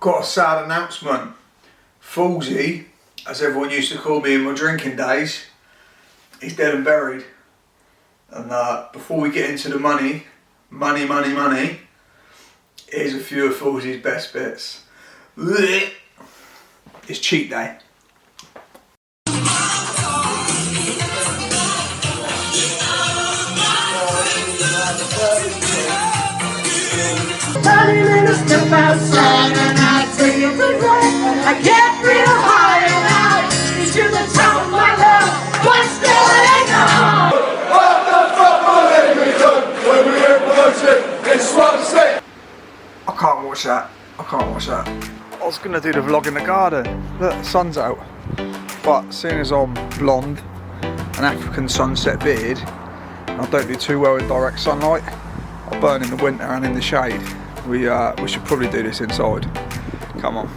got a sad announcement. Foolsy, as everyone used to call me in my drinking days, he's dead and buried. And before we get into the money, here's a few of Foolsy's best bits. It's cheat day. Step outside and I see it's a light. I get real high and out into the town, my love, but still it ain't no. What the fuck will they be done when we hear promotion in Swan State? I can't watch that. I was going to do the vlog in the garden. Look, the sun's out. But seeing as I'm blonde, an African sunset beard, and I don't do too well in direct sunlight, I burn in the winter and in the shade. We should probably do this inside. Come on.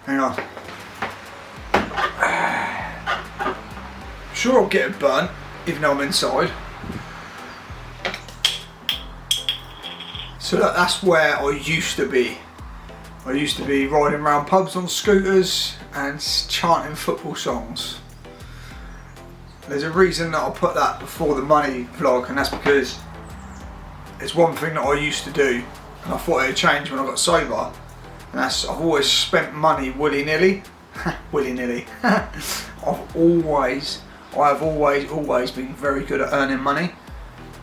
Hang on. Sure, I'll get it burnt, even though I'm inside. So that's where I used to be. I used to be riding around pubs on scooters and chanting football songs. There's a reason that I put that before the money vlog, and that's because it's one thing that I used to do and I thought it would change when I got sober, and that's I've always spent money willy-nilly. Willy-nilly. I have always been very good at earning money.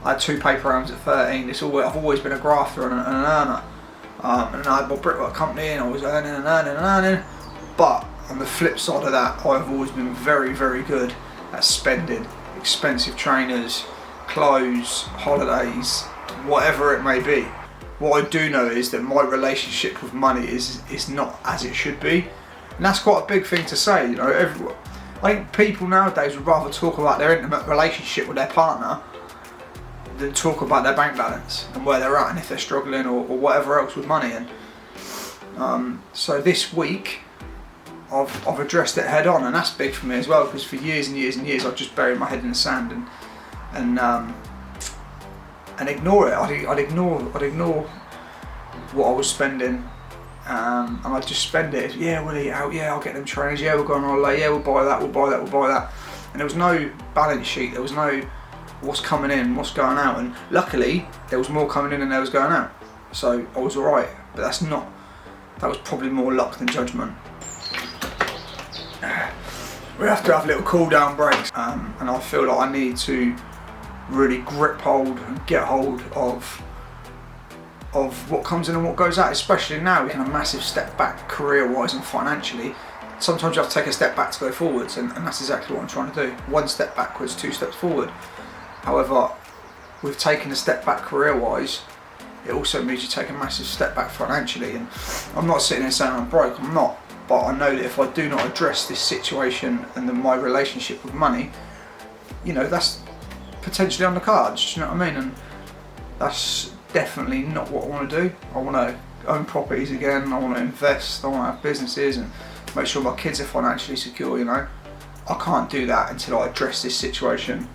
I had 2 paper rounds at 13. I've always been a grafter and an earner. And I had my brickwork company and I was earning. But on the flip side of that, I've always been very, very good at spending expensive trainers, clothes, holidays, whatever it may be. What I do know is that my relationship with money is not as it should be, and that's quite a big thing to say. You know, I think people nowadays would rather talk about their intimate relationship with their partner than talk about their bank balance and where they're at and if they're struggling or whatever else with money. And so this week I've addressed it head on, and that's big for me as well, because for years and years I've just buried my head in the sand and ignore it. I'd ignore what I was spending, and I'd just spend it. Yeah, we'll eat out. Yeah, I'll get them trainers. Yeah, we'll go on holiday. Yeah, we'll buy that. And there was no balance sheet. There was no what's coming in, what's going out. And luckily, there was more coming in than there was going out. So I was alright. But that was probably more luck than judgment. We have to have little cool down breaks, and I feel like I need to really grip hold and get hold of what comes in and what goes out, especially now we're in a massive step back career wise and financially. Sometimes you have to take a step back to go forwards, and that's exactly what I'm trying to do. 1 step backwards, 2 steps forward. However, with taking a step back career wise, it also means you take a massive step back financially, and I'm not sitting there saying I'm broke, I'm not. But I know that if I do not address this situation and my relationship with money, you know, that's potentially on the cards, do you know what I mean? And that's definitely not what I want to do. I want to own properties again, I want to invest, I want to have businesses and make sure my kids are financially secure, you know. I can't do that until I address this situation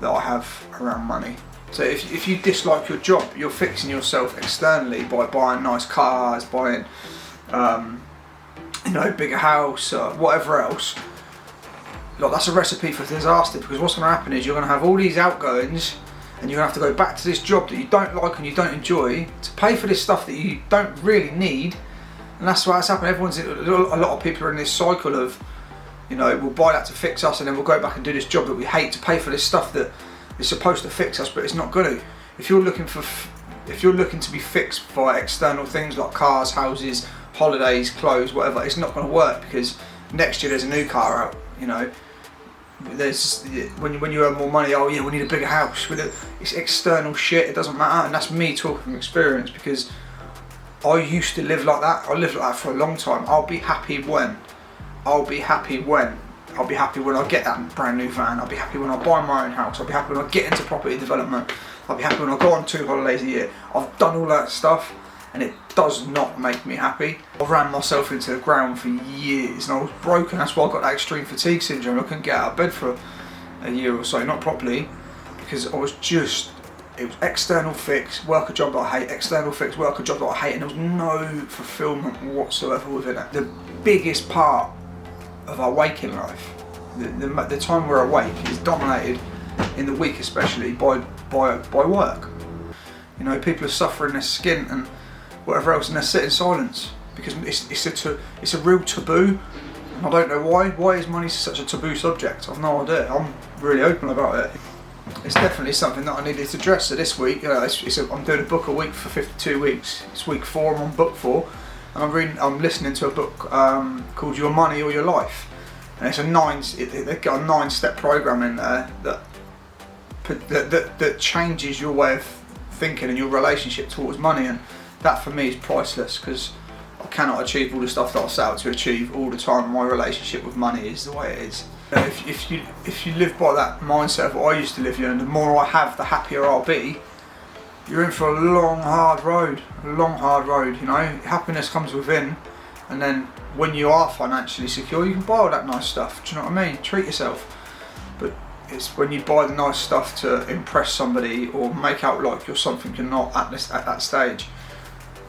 that I have around money. So if you dislike your job, you're fixing yourself externally by buying nice cars, buying you know, bigger house, whatever else. Like, that's a recipe for disaster, because what's going to happen is you're going to have all these outgoings and you're going to have to go back to this job that you don't like and you don't enjoy to pay for this stuff that you don't really need. And that's why it's happening. A lot of people are in this cycle of, you know, we'll buy that to fix us and then we'll go back and do this job that we hate to pay for this stuff that is supposed to fix us, but it's not going to. If you're looking to be fixed by external things like cars, houses, holidays, clothes, whatever, it's not going to work, because next year there's a new car out. You know, there's when you earn more money. Oh yeah, we need a bigger house. It's external shit. It doesn't matter, and that's me talking from experience, because I used to live like that. I lived like that for a long time. I'll be happy when I get that brand new van. I'll be happy when I buy my own house. I'll be happy when I get into property development. I'll be happy when I go on 2 holidays a year. I've done all that stuff, and it does not make me happy. I ran myself into the ground for years, and I was broken. That's why I got that extreme fatigue syndrome. I couldn't get out of bed for a year or so, not properly, because I was just it was external fix, work a job that I hate, external fix, work a job that I hate, and there was no fulfilment whatsoever within it. The biggest part of our waking life, the time we're awake, is dominated in the week especially by work. You know, people are suffering their skin and whatever else, and they sit in silence because it's a real taboo, and I don't know why. Why is money such a taboo subject? I've no idea. I'm really open about it. It's definitely something that I needed to address. So this week, you know, I'm doing a book a week for 52 weeks. It's week 4. I'm on book 4, and I'm listening to a book called Your Money or Your Life, and it's they've got a 9-step program in there that changes your way of thinking and your relationship towards money, and that for me is priceless, because I cannot achieve all the stuff that I set out to achieve all the time. My relationship with money is the way it is. If you live by that mindset of what I used to live in, the more I have, the happier I'll be. You're in for a long, hard road. You know, happiness comes within, and then when you are financially secure, you can buy all that nice stuff. Do you know what I mean? Treat yourself. But it's when you buy the nice stuff to impress somebody or make out like you're something you're not at that stage.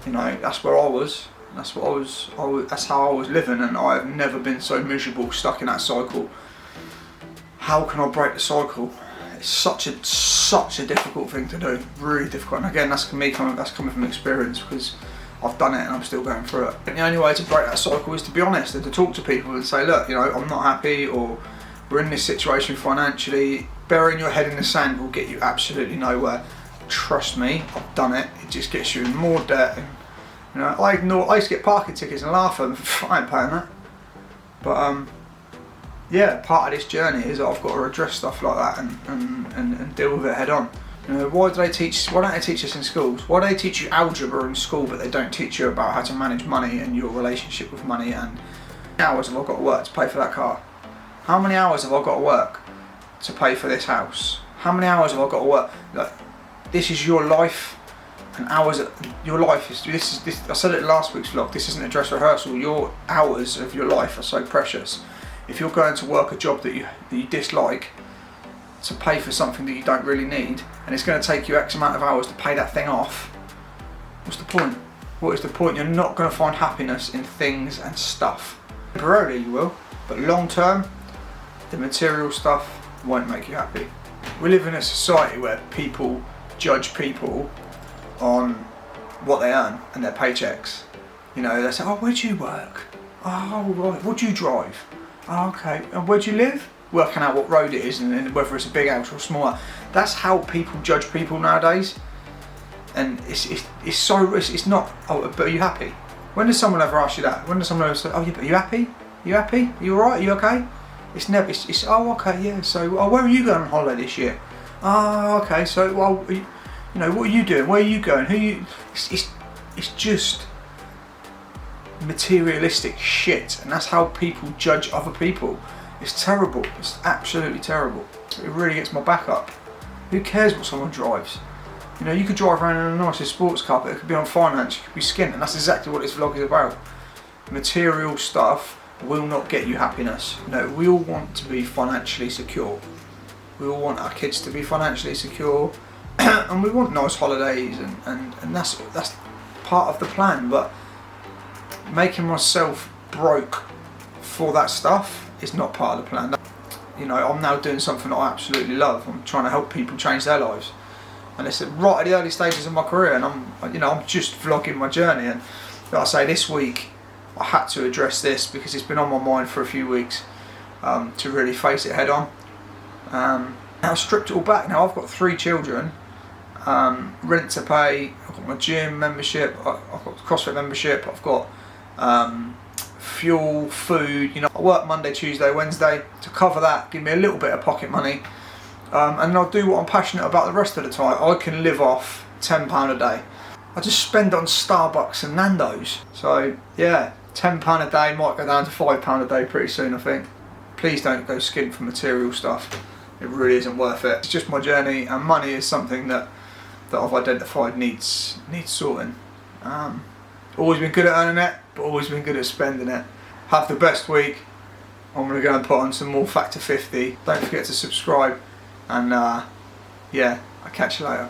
You know, that's where I was. That's how I was living, and I have never been so miserable, stuck in that cycle. How can I break the cycle? It's such a difficult thing to do, really difficult. And again, that's coming from experience, because I've done it and I'm still going through it. And the only way to break that cycle is to be honest and to talk to people and say, look, you know, I'm not happy, or we're in this situation financially. Burying your head in the sand will get you absolutely nowhere. Trust me, I've done it. It just gets you in more debt. And, you know, I used to get parking tickets and laugh at them. I ain't paying that. But yeah, part of this journey is that I've got to address stuff like that and deal with it head on. You know, why don't they teach us in schools? Why do they teach you algebra in school, but they don't teach you about how to manage money and your relationship with money? And how many hours have I got to work to pay for that car? How many hours have I got to work to pay for this house? How many hours have I got to work? Like, this is your life. And hours, your life is this. I said it in last week's vlog. This isn't a dress rehearsal. Your hours of your life are so precious. If you're going to work a job that you dislike to pay for something that you don't really need, and it's going to take you X amount of hours to pay that thing off, what's the point? What is the point? You're not going to find happiness in things and stuff. Temporarily you will, but long term, the material stuff won't make you happy. We live in a society where people judge people on what they earn and their paychecks. You know, they say, oh, where do you work? Oh, right, what do you drive? Oh, okay, and where do you live? Working out what road it is and whether it's a big house or a small house. That's how people judge people nowadays. And it's not, oh, but are you happy? When does someone ever ask you that? When does someone ever say, oh yeah, but are you happy? You happy? Are you alright? Are you okay? It's never, it's oh okay, yeah, so, oh, where are you going on holiday this year? Oh, okay, so, well, you know, what are you doing? Where are you going? It's just materialistic shit, and that's how people judge other people. It's terrible. It's absolutely terrible. It really gets my back up. Who cares what someone drives? You know, you could drive around in a nicest sports car, but it could be on finance, it could be skint, and that's exactly what this vlog is about. Material stuff will not get you happiness. You know, we all want to be financially secure. We all want our kids to be financially secure, and we want nice holidays, and that's part of the plan. But making myself broke for that stuff is not part of the plan. You know, I'm now doing something that I absolutely love. I'm trying to help people change their lives, and it's right at the early stages of my career, and I'm just vlogging my journey. And like I say, this week I had to address this because it's been on my mind for a few weeks, to really face it head on. I stripped it all back. Now I've got 3 children, rent to pay, I've got my gym membership, I've got CrossFit membership, I've got fuel, food. You know, I work Monday, Tuesday, Wednesday to cover that, give me a little bit of pocket money, and I'll do what I'm passionate about the rest of the time. I can live off £10 a day. I just spend it on Starbucks and Nando's. So yeah, £10 a day might go down to £5 a day pretty soon, I think. Please don't go skint for material stuff. It really isn't worth it. It's just my journey, and money is something that I've identified needs sorting. Always been good at earning it, but always been good at spending it. Have the best week. I'm going to go and put on some more Factor 50. Don't forget to subscribe, and yeah, I'll catch you later.